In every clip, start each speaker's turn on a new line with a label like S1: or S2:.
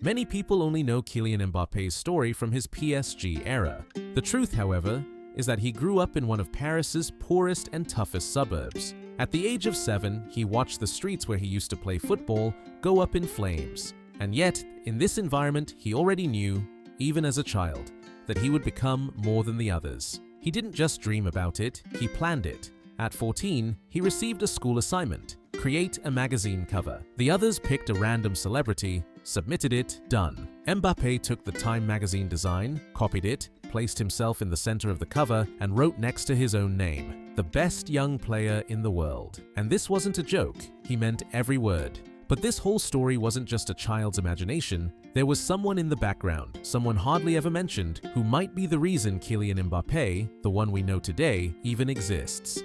S1: Many people only know Kylian Mbappe's story from his PSG era. The truth, however, is that he grew up in one of Paris's poorest and toughest suburbs. At the age of 7, he watched the streets where he used to play football go up in flames. And yet, in this environment, he already knew, even as a child, that he would become more than the others. He didn't just dream about it, he planned it. At 14, he received a school assignment: create a magazine cover. The others picked a random celebrity, submitted it, done. Mbappé took the Time magazine design, copied it, placed himself in the center of the cover, and wrote next to his own name, "The best young player in the world." And this wasn't a joke, he meant every word. But this whole story wasn't just a child's imagination. There was someone in the background, someone hardly ever mentioned, who might be the reason Kylian Mbappé, the one we know today, even exists.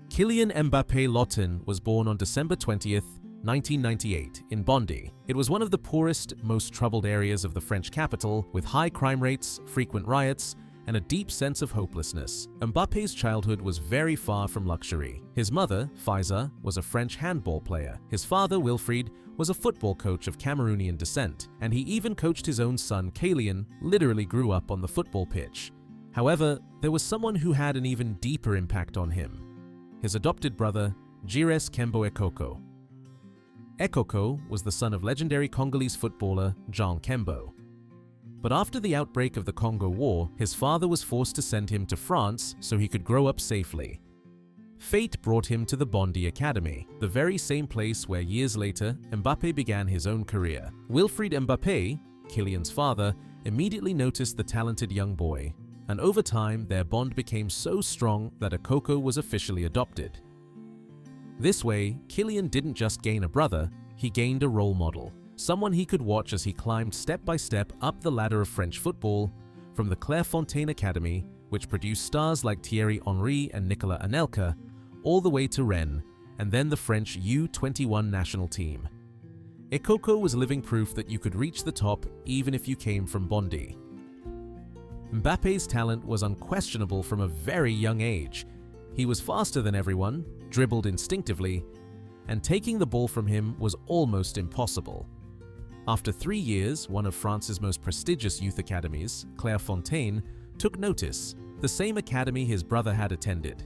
S1: Kylian Mbappé Lotin was born on December 20th, 1998, in Bondy. It was one of the poorest, most troubled areas of the French capital, with high crime rates, frequent riots, and a deep sense of hopelessness. Mbappé's childhood was very far from luxury. His mother, Faiza, was a French handball player. His father, Wilfried, was a football coach of Cameroonian descent, and he even coached his own son, Kylian, literally grew up on the football pitch. However, there was someone who had an even deeper impact on him: his adopted brother, Jires Kembo Ekoko. Ekoko was the son of legendary Congolese footballer Jean Kembo. But after the outbreak of the Congo War, his father was forced to send him to France so he could grow up safely. Fate brought him to the Bondy Academy, the very same place where years later Mbappé began his own career. Wilfried Mbappé, Kylian's father, immediately noticed the talented young boy, and over time their bond became so strong that Ekoko was officially adopted. This way, Kylian didn't just gain a brother, he gained a role model. Someone he could watch as he climbed step by step up the ladder of French football, from the Clairefontaine Academy, which produced stars like Thierry Henry and Nicolas Anelka, all the way to Rennes, and then the French U21 national team. Ekoko was living proof that you could reach the top even if you came from Bondy. Mbappé's talent was unquestionable from a very young age. He was faster than everyone, dribbled instinctively, and taking the ball from him was almost impossible. After 3 years, one of France's most prestigious youth academies, Clairefontaine, took notice, the same academy his brother had attended.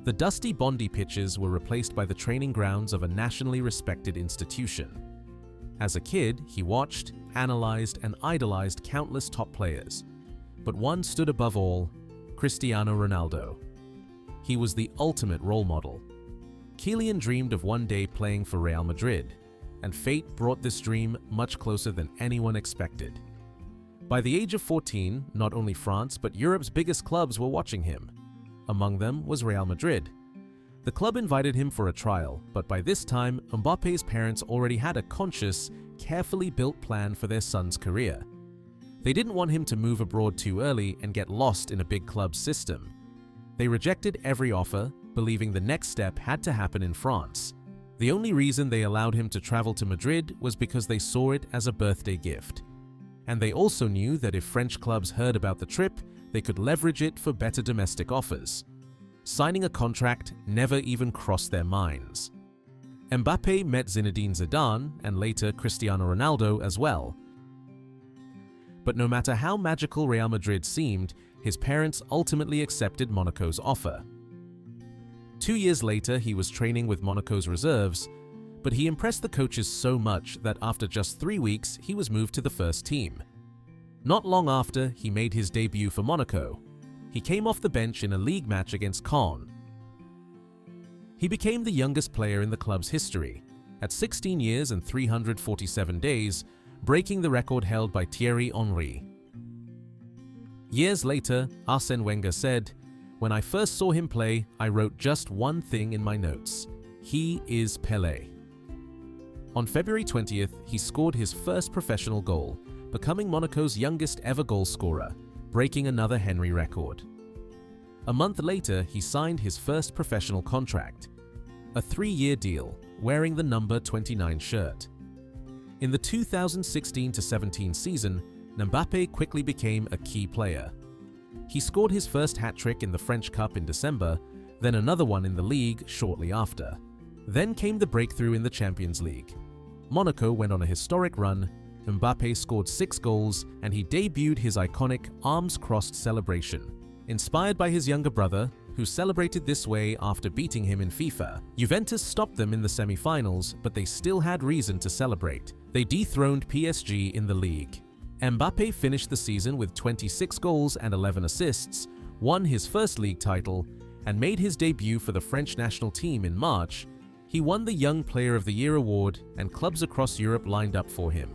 S1: The dusty Bondy pitches were replaced by the training grounds of a nationally respected institution. As a kid, he watched, analyzed, and idolized countless top players. But one stood above all: Cristiano Ronaldo. He was the ultimate role model. Kylian dreamed of one day playing for Real Madrid, and fate brought this dream much closer than anyone expected. By the age of 14, not only France but Europe's biggest clubs were watching him. Among them was Real Madrid. The club invited him for a trial, but by this time, Mbappé's parents already had a conscious, carefully built plan for their son's career. They didn't want him to move abroad too early and get lost in a big club's system. They rejected every offer, believing the next step had to happen in France. The only reason they allowed him to travel to Madrid was because they saw it as a birthday gift. And they also knew that if French clubs heard about the trip, they could leverage it for better domestic offers. Signing a contract never even crossed their minds. Mbappé met Zinedine Zidane and later Cristiano Ronaldo as well. But no matter how magical Real Madrid seemed, his parents ultimately accepted Monaco's offer. 2 years later, he was training with Monaco's reserves, but he impressed the coaches so much that after just 3 weeks, he was moved to the first team. Not long after, he made his debut for Monaco. He came off the bench in a league match against Caen. He became the youngest player in the club's history, at 16 years and 347 days, breaking the record held by Thierry Henry. Years later, Arsène Wenger said, "When I first saw him play, I wrote just one thing in my notes: he is Pelé." On February 20th, he scored his first professional goal, becoming Monaco's youngest ever goal scorer, breaking another Henry record. A month later, he signed his first professional contract, a 3-year deal, wearing the number 29 shirt. In the 2016-17 season, Mbappé quickly became a key player. He scored his first hat-trick in the French Cup in December, then another one in the league shortly after. Then came the breakthrough in the Champions League. Monaco went on a historic run, Mbappé scored 6 goals, and he debuted his iconic arms-crossed celebration. Inspired by his younger brother, who celebrated this way after beating him in FIFA, Juventus stopped them in the semi-finals, but they still had reason to celebrate. They dethroned PSG in the league. Mbappé finished the season with 26 goals and 11 assists, won his first league title, and made his debut for the French national team in March. He won the Young Player of the Year award, and clubs across Europe lined up for him.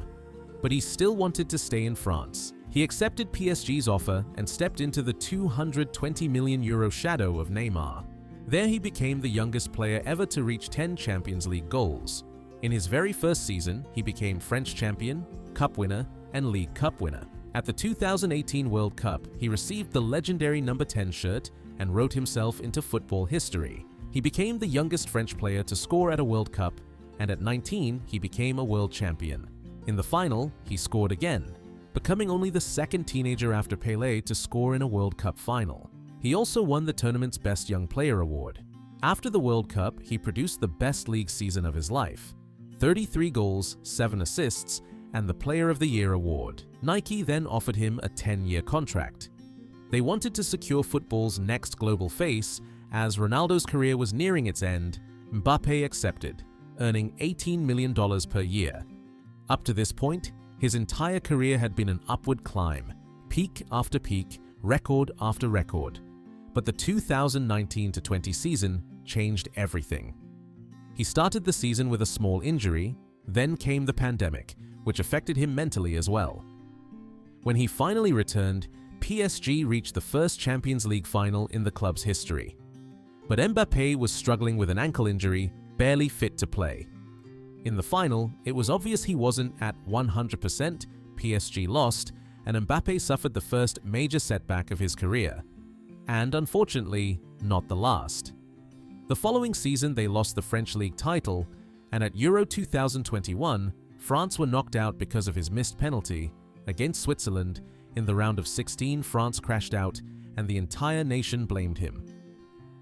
S1: But he still wanted to stay in France. He accepted PSG's offer and stepped into the €220 million shadow of Neymar. There he became the youngest player ever to reach 10 Champions League goals. In his very first season, he became French champion, cup winner, and League Cup winner. At the 2018 World Cup, he received the legendary number 10 shirt and wrote himself into football history. He became the youngest French player to score at a World Cup, and at 19, he became a world champion. In the final, he scored again, becoming only the second teenager after Pelé to score in a World Cup final. He also won the tournament's Best Young Player award. After the World Cup, he produced the best league season of his life: 33 goals, 7 assists, and the Player of the Year award. Nike then offered him a 10-year contract. They wanted to secure football's next global face. As Ronaldo's career was nearing its end, Mbappé accepted, earning $18 million per year. Up to this point, his entire career had been an upward climb, peak after peak, record after record. But the 2019-20 season changed everything. He started the season with a small injury, then came the pandemic, which affected him mentally as well. When he finally returned, PSG reached the first Champions League final in the club's history. But Mbappé was struggling with an ankle injury, barely fit to play. In the final, it was obvious he wasn't at 100%, PSG lost, and Mbappé suffered the first major setback of his career. And unfortunately, not the last. The following season they lost the French league title, and at Euro 2021, France were knocked out because of his missed penalty. Against Switzerland, in the round of 16, France crashed out, and the entire nation blamed him.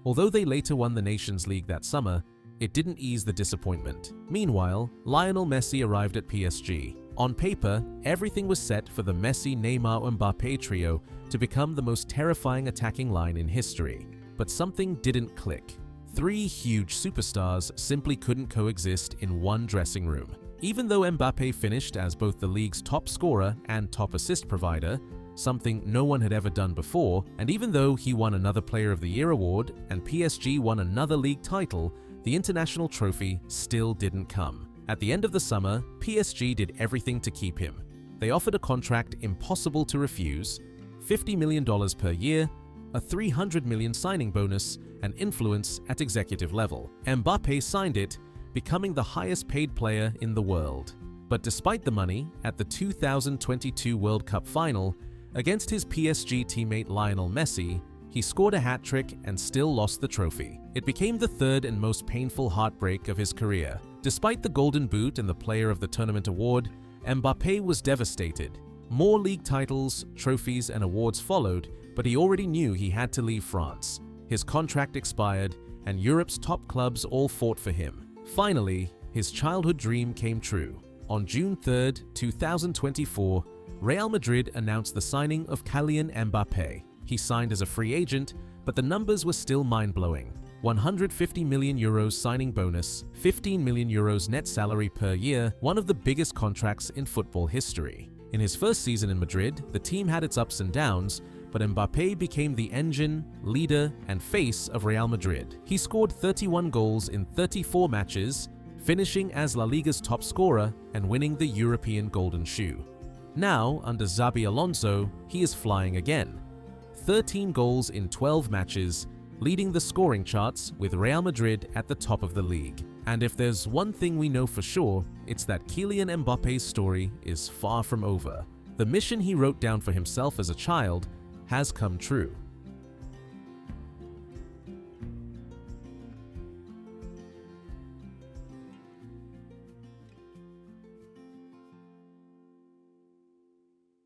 S1: Although they later won the Nations League that summer, it didn't ease the disappointment. Meanwhile, Lionel Messi arrived at PSG. On paper, everything was set for the Messi-Neymar-Mbappé trio to become the most terrifying attacking line in history. But something didn't click. 3 huge superstars simply couldn't coexist in one dressing room. Even though Mbappé finished as both the league's top scorer and top assist provider, something no one had ever done before, and even though he won another Player of the Year award and PSG won another league title, the international trophy still didn't come. At the end of the summer, PSG did everything to keep him. They offered a contract impossible to refuse, $50 million per year, a $300 million signing bonus, and influence at executive level. Mbappé signed it, becoming the highest paid player in the world. But despite the money, at the 2022 World Cup final, against his PSG teammate Lionel Messi, he scored a hat-trick and still lost the trophy. It became the third and most painful heartbreak of his career. Despite the Golden Boot and the Player of the Tournament award, Mbappé was devastated. More league titles, trophies, and awards followed, but he already knew he had to leave France. His contract expired, and Europe's top clubs all fought for him. Finally, his childhood dream came true. On June 3, 2024, Real Madrid announced the signing of Kylian Mbappé. He signed as a free agent, but the numbers were still mind-blowing. €150 million signing bonus, €15 million net salary per year, one of the biggest contracts in football history. In his first season in Madrid, the team had its ups and downs, but Mbappé became the engine, leader, and face of Real Madrid. He scored 31 goals in 34 matches, finishing as La Liga's top scorer and winning the European Golden Shoe. Now, under Xabi Alonso, he is flying again. 13 goals in 12 matches, leading the scoring charts with Real Madrid at the top of the league. And if there's one thing we know for sure, it's that Kylian Mbappe's story is far from over. The mission he wrote down for himself as a child has come true.